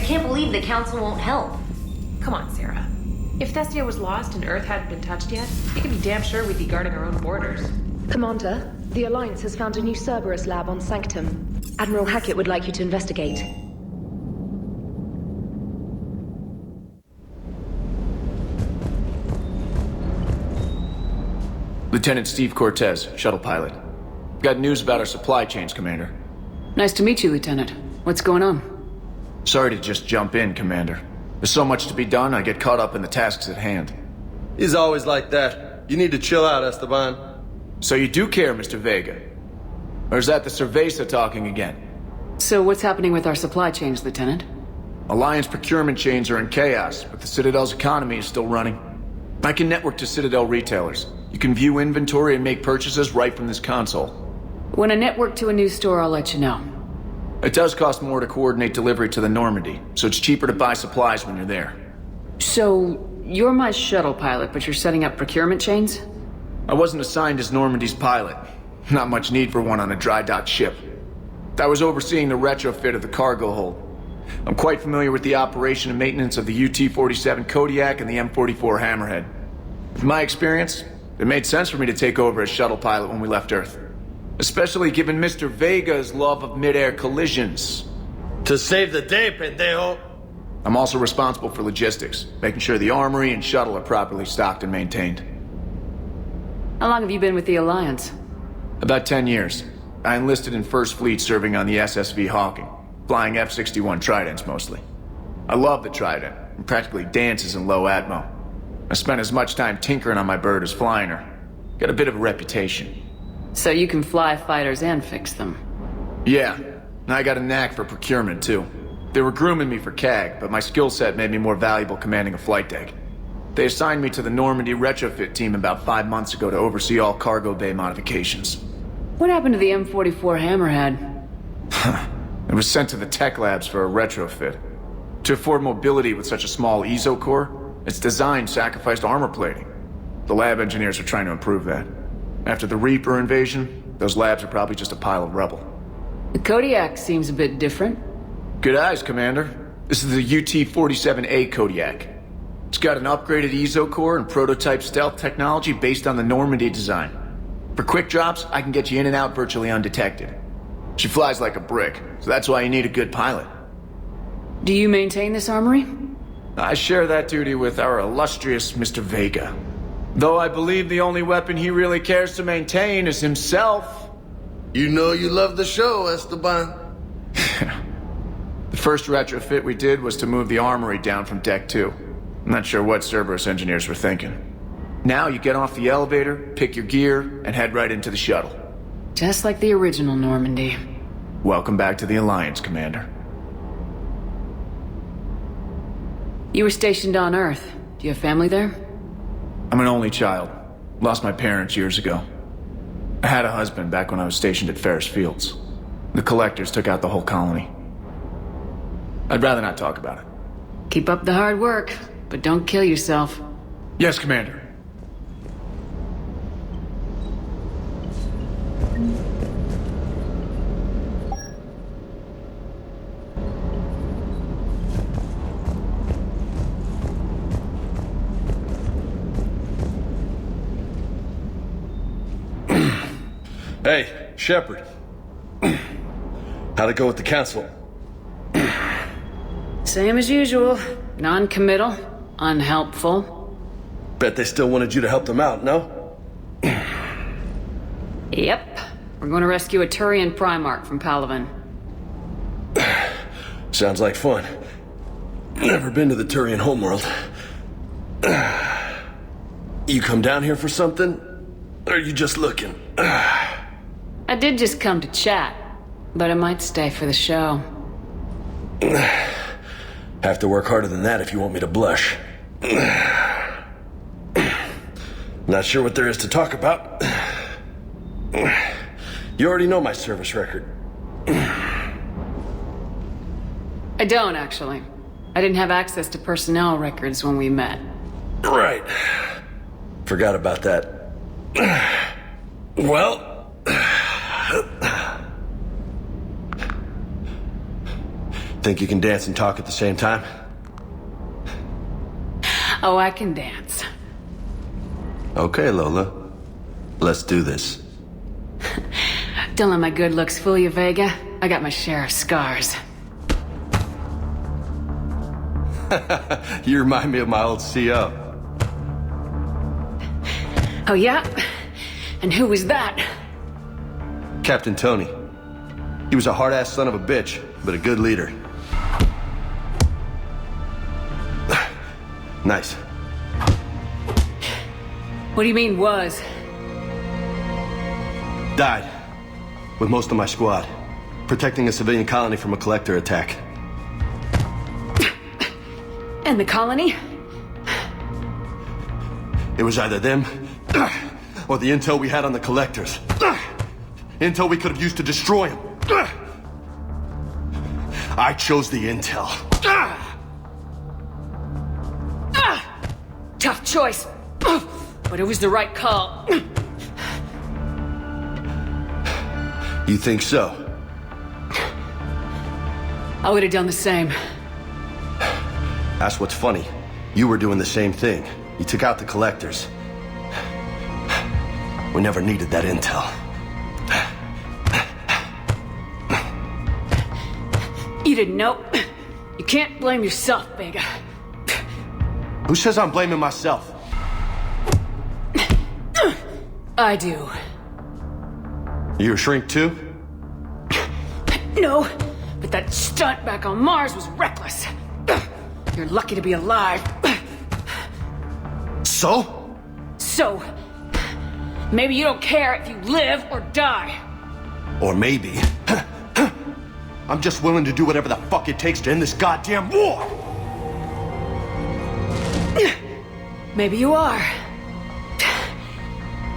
can't believe the Council won't help. Come on, Sarah. If Thessia was lost and Earth hadn't been touched yet, you can be damn sure we'd be guarding our own borders. Commander, the Alliance has found a new Cerberus lab on Sanctum. Admiral Hackett would like you to investigate. Lieutenant Steve Cortez, shuttle pilot. Got news about our supply chains, Commander. Nice to meet you, Lieutenant. What's going on? Sorry to just jump in, Commander. There's so much to be done, I get caught up in the tasks at hand. He's always like that. You need to chill out, Esteban. So you do care, Mr. Vega? Or is that the Cerveza talking again? So what's happening with our supply chains, Lieutenant? Alliance procurement chains are in chaos, but the Citadel's economy is still running. I can network to Citadel retailers. You can view inventory and make purchases right from this console. When I network to a new store, I'll let you know. It does cost more to coordinate delivery to the Normandy, so it's cheaper to buy supplies when you're there. So, you're my shuttle pilot, but you're setting up procurement chains? I wasn't assigned as Normandy's pilot. Not much need for one on a dry dock ship. I was overseeing the retrofit of the cargo hold. I'm quite familiar with the operation and maintenance of the UT-47 Kodiak and the M44 Hammerhead. From my experience, it made sense for me to take over as shuttle pilot when we left Earth. Especially given Mr. Vega's love of mid-air collisions. To save the day, pendejo. I'm also responsible for logistics, making sure the armory and shuttle are properly stocked and maintained. How long have you been with the Alliance? About 10 years. I enlisted in First Fleet serving on the SSV Hawking, flying F-61 Tridents mostly. I love the Trident, and practically dances in low atmo. I spent as much time tinkering on my bird as flying her. Got a bit of a reputation. So you can fly fighters and fix them? Yeah, and I got a knack for procurement too. They were grooming me for CAG, but my skill set made me more valuable commanding a flight deck. They assigned me to the Normandy retrofit team about 5 months ago to oversee all cargo bay modifications. What happened to the M44 Hammerhead? It was sent to the tech labs for a retrofit. To afford mobility with such a small ESO core, its design sacrificed armor plating. The lab engineers are trying to improve that. After the Reaper invasion, those labs are probably just a pile of rubble. The Kodiak seems a bit different. Good eyes, Commander. This is the UT-47A Kodiak. It's got an upgraded ESO core and prototype stealth technology based on the Normandy design. For quick drops, I can get you in and out virtually undetected. She flies like a brick, so that's why you need a good pilot. Do you maintain this armory? I share that duty with our illustrious Mr. Vega. Though I believe the only weapon he really cares to maintain is himself. You know you love the show, Esteban. The first retrofit we did was to move the armory down from Deck 2. I'm not sure what Cerberus engineers were thinking. Now you get off the elevator, pick your gear, and head right into the shuttle. Just like the original Normandy. Welcome back to the Alliance, Commander. You were stationed on Earth. Do you have family there? I'm an only child. Lost my parents years ago. I had a husband back when I was stationed at Ferris Fields. The collectors took out the whole colony. I'd rather not talk about it. Keep up the hard work, but don't kill yourself. Yes, Commander. Hey, Shepard. How'd it go with the Council? Same as usual. Non-committal. Unhelpful. Bet they still wanted you to help them out, no? Yep. We're going to rescue a Turian Primarch from Palaven. Sounds like fun. Never been to the Turian homeworld. You come down here for something? Or are you just looking? I did just come to chat, but I might stay for the show. Have to work harder than that if you want me to blush. Not sure what there is to talk about. You already know my service record. I don't, actually. I didn't have access to personnel records when we met. Right. Forgot about that. Well... Think you can dance and talk at the same time? Oh, I can dance. Okay, Lola. Let's do this. Don't let my good looks fool you, Vega. I got my share of scars. You remind me of my old CO. Oh, yeah? And who was that? Captain Tony. He was a hard-ass son of a bitch, but a good leader. Nice. What do you mean, was? Died. With most of my squad. Protecting a civilian colony from a collector attack. And the colony? It was either them, or the intel we had on the collectors. Intel we could have used to destroy them. I chose the intel. Tough choice. But it was the right call. You think so? I would have done the same. That's what's funny. You were doing the same thing. You took out the collectors. We never needed that intel. You didn't know. You can't blame yourself, Vega. Who says I'm blaming myself? I do. You a shrink too? No, but that stunt back on Mars was reckless. You're lucky to be alive. So? So, maybe you don't care if you live or die. Or maybe... I'm just willing to do whatever the fuck it takes to end this goddamn war! Maybe you are.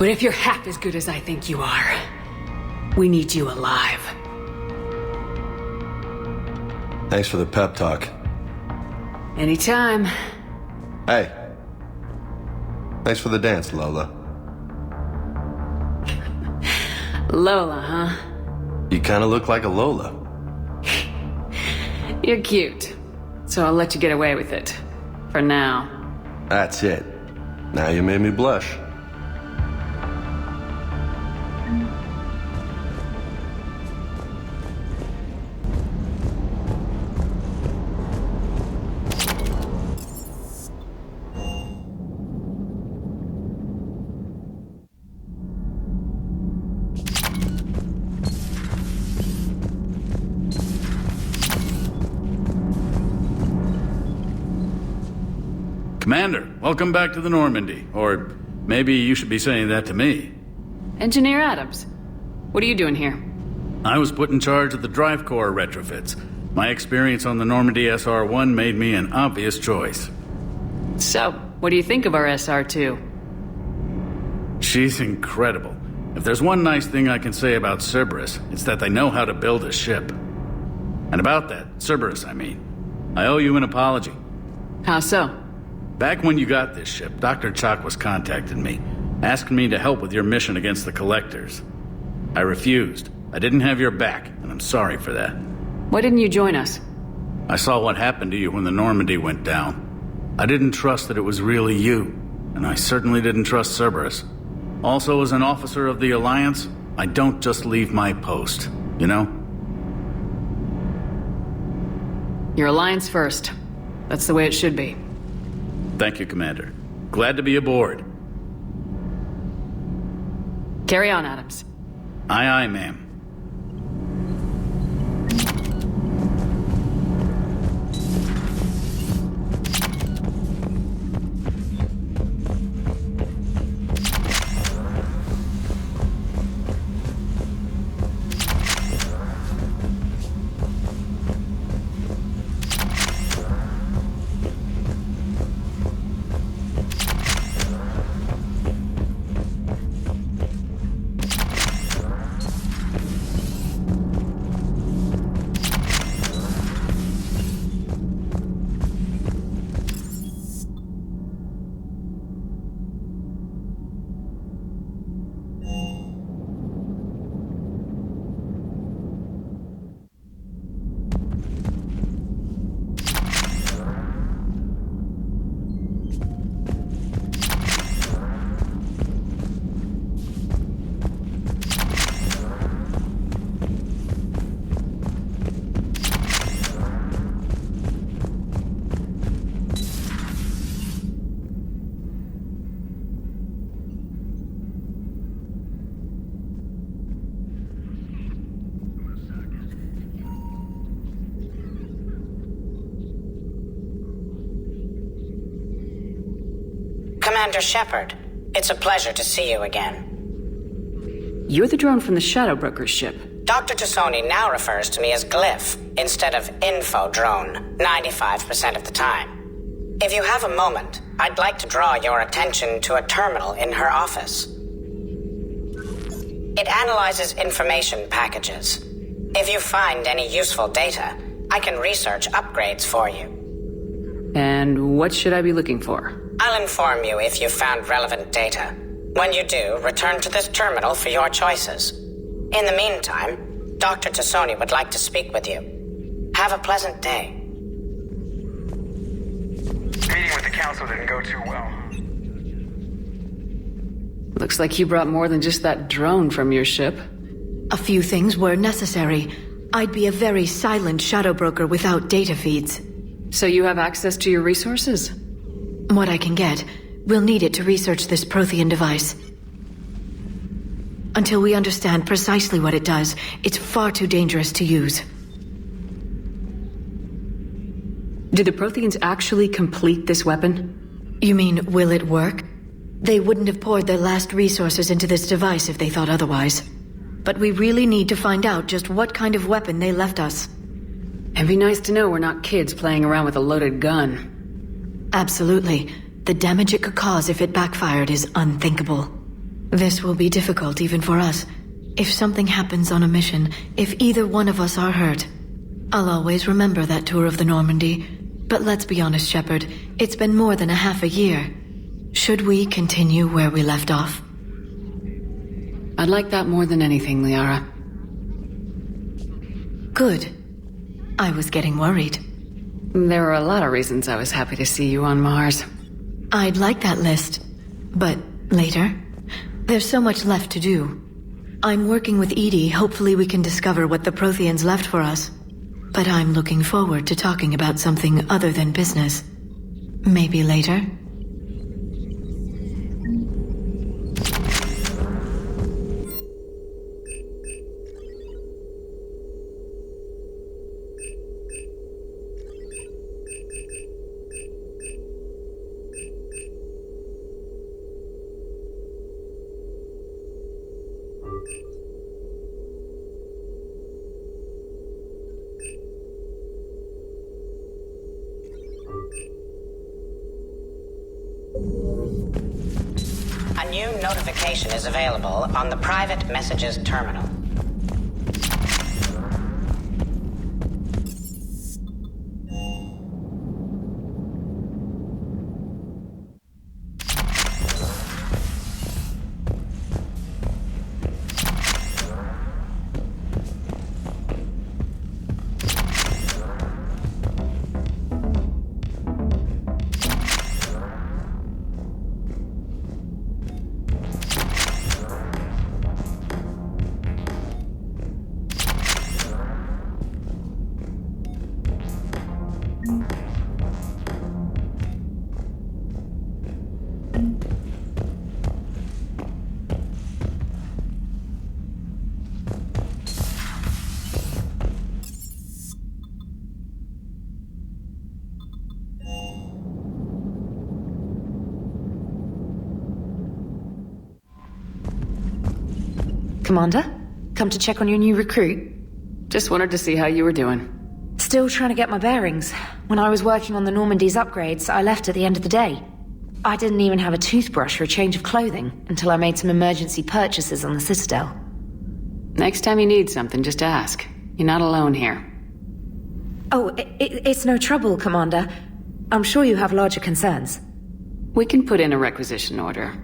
But if you're half as good as I think you are, we need you alive. Thanks for the pep talk. Anytime. Hey. Thanks for the dance, Lola. Lola, huh? You kinda look like a Lola. You're cute. So I'll let you get away with it. For now. That's it. Now you made me blush. Commander, welcome back to the Normandy. Or maybe you should be saying that to me. Engineer Adams, what are you doing here? I was put in charge of the drive core retrofits. My experience on the Normandy SR-1 made me an obvious choice. So, what do you think of our SR-2? She's incredible. If there's one nice thing I can say about Cerberus, it's that they know how to build a ship. And about that, Cerberus, I mean, I owe you an apology. How so? Back when you got this ship, Dr. Chakwas contacted me, asking me to help with your mission against the Collectors. I refused. I didn't have your back, and I'm sorry for that. Why didn't you join us? I saw what happened to you when the Normandy went down. I didn't trust that it was really you, and I certainly didn't trust Cerberus. Also, as an officer of the Alliance, I don't just leave my post, you know? Your Alliance first. That's the way it should be. Thank you, Commander. Glad to be aboard. Carry on, Adams. Aye, aye, ma'am. Commander Shepard, it's a pleasure to see you again. You're the drone from the Shadow Broker's ship. Dr. Tassoni now refers to me as Glyph instead of Info Drone 95% of the time. If you have a moment, I'd like to draw your attention to a terminal in her office. It analyzes information packages. If you find any useful data, I can research upgrades for you. And what should I be looking for? I'll inform you if you've found relevant data. When you do, return to this terminal for your choices. In the meantime, Dr. Tassoni would like to speak with you. Have a pleasant day. Meeting with the council didn't go too well. Looks like you brought more than just that drone from your ship. A few things were necessary. I'd be a very silent shadow broker without data feeds. So you have access to your resources? What I can get. We'll need it to research this Prothean device. Until we understand precisely what it does, it's far too dangerous to use. Did the Protheans actually complete this weapon? You mean, will it work? They wouldn't have poured their last resources into this device if they thought otherwise. But we really need to find out just what kind of weapon they left us. It'd be nice to know we're not kids playing around with a loaded gun. Absolutely. The damage it could cause if it backfired is unthinkable. This will be difficult even for us. If something happens on a mission, if either one of us are hurt, I'll always remember that tour of the Normandy. But let's be honest, Shepard, it's been more than a half a year. Should we continue where we left off? I'd like that more than anything, Liara. Good. I was getting worried. There are a lot of reasons I was happy to see you on Mars. I'd like that list. But later? There's so much left to do. I'm working with Edie. Hopefully we can discover what the Protheans left for us. But I'm looking forward to talking about something other than business. Maybe later? A new notification is available on the private messages terminal. Commander? Come to check on your new recruit? Just wanted to see how you were doing. Still trying to get my bearings. When I was working on the Normandy's upgrades, I left at the end of the day. I didn't even have a toothbrush or a change of clothing until I made some emergency purchases on the Citadel. Next time you need something, just ask. You're not alone here. Oh, it's no trouble, Commander. I'm sure you have larger concerns. We can put in a requisition order.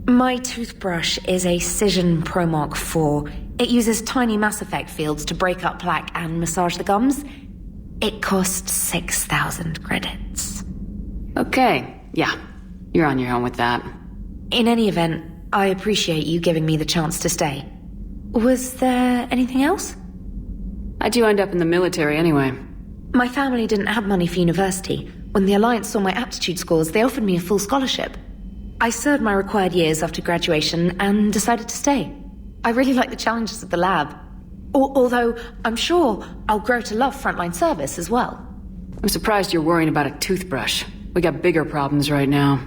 My toothbrush is a Cision Pro Mark IV. It uses tiny Mass Effect fields to break up plaque and massage the gums. It costs 6,000 credits. Okay, yeah. You're on your own with that. In any event, I appreciate you giving me the chance to stay. Was there anything else? How'd you end up in the military anyway? My family didn't have money for university. When the Alliance saw my aptitude scores, they offered me a full scholarship. I served my required years after graduation and decided to stay. I really like the challenges of the lab. Although, I'm sure I'll grow to love frontline service as well. I'm surprised you're worrying about a toothbrush. We got bigger problems right now.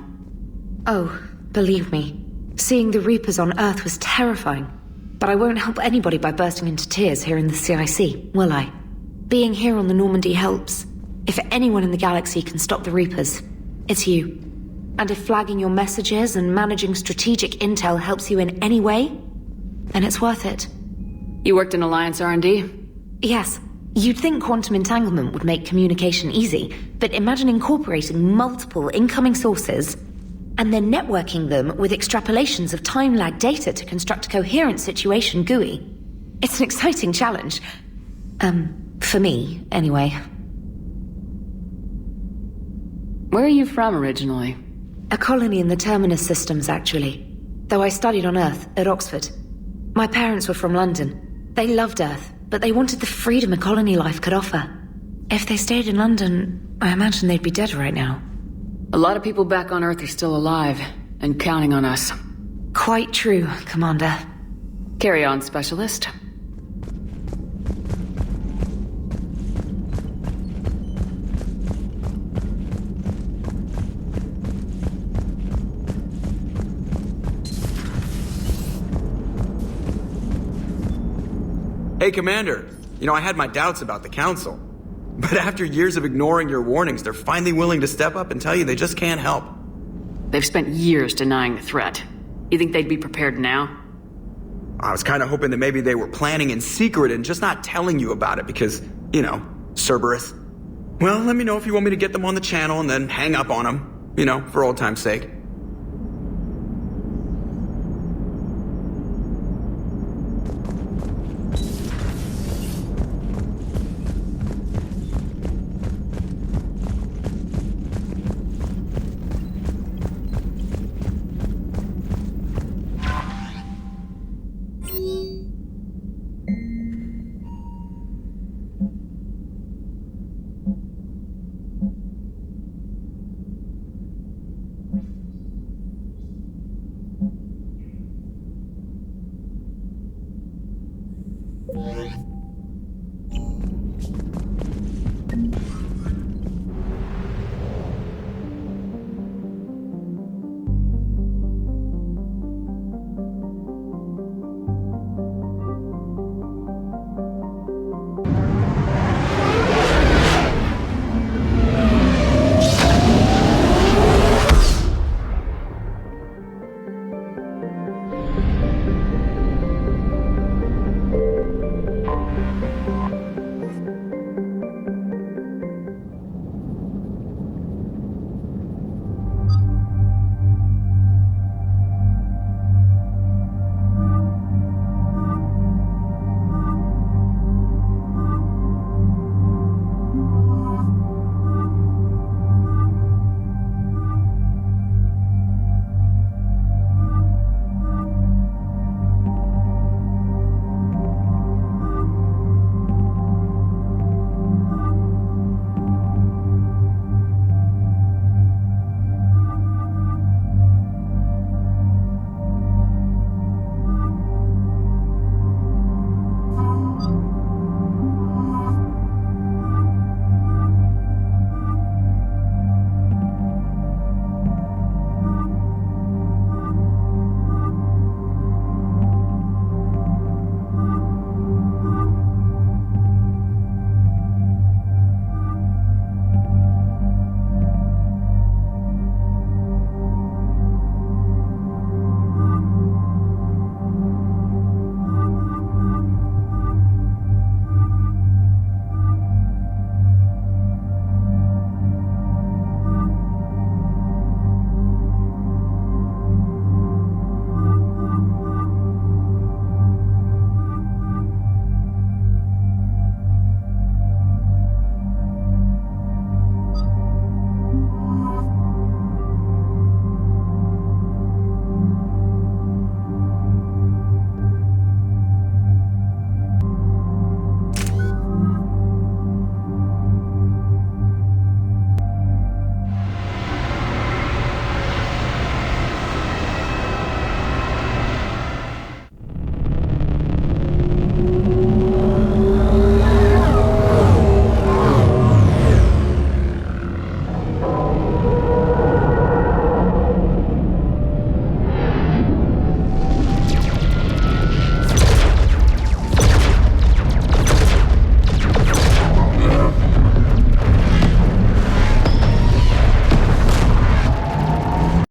Oh, believe me, seeing the Reapers on Earth was terrifying. But I won't help anybody by bursting into tears here in the CIC, will I? Being here on the Normandy helps. If anyone in the galaxy can stop the Reapers, it's you. And if flagging your messages and managing strategic intel helps you in any way, then it's worth it. You worked in Alliance R&D? Yes. You'd think quantum entanglement would make communication easy, but imagine incorporating multiple incoming sources and then networking them with extrapolations of time-lag data to construct a coherent situation GUI. It's an exciting challenge. For me, anyway. Where are you from originally? A colony in the Terminus systems, actually. Though I studied on Earth, at Oxford. My parents were from London. They loved Earth, but they wanted the freedom a colony life could offer. If they stayed in London, I imagine they'd be dead right now. A lot of people back on Earth are still alive, and counting on us. Quite true, Commander. Carry on, Specialist. Hey, Commander. You know, I had my doubts about the Council. But after years of ignoring your warnings, they're finally willing to step up and tell you they just can't help. They've spent years denying the threat. You think they'd be prepared now? I was kind of hoping that maybe they were planning in secret and just not telling you about it because, you know, Cerberus. Well, let me know if you want me to get them on the channel and then hang up on them, you know, for old time's sake.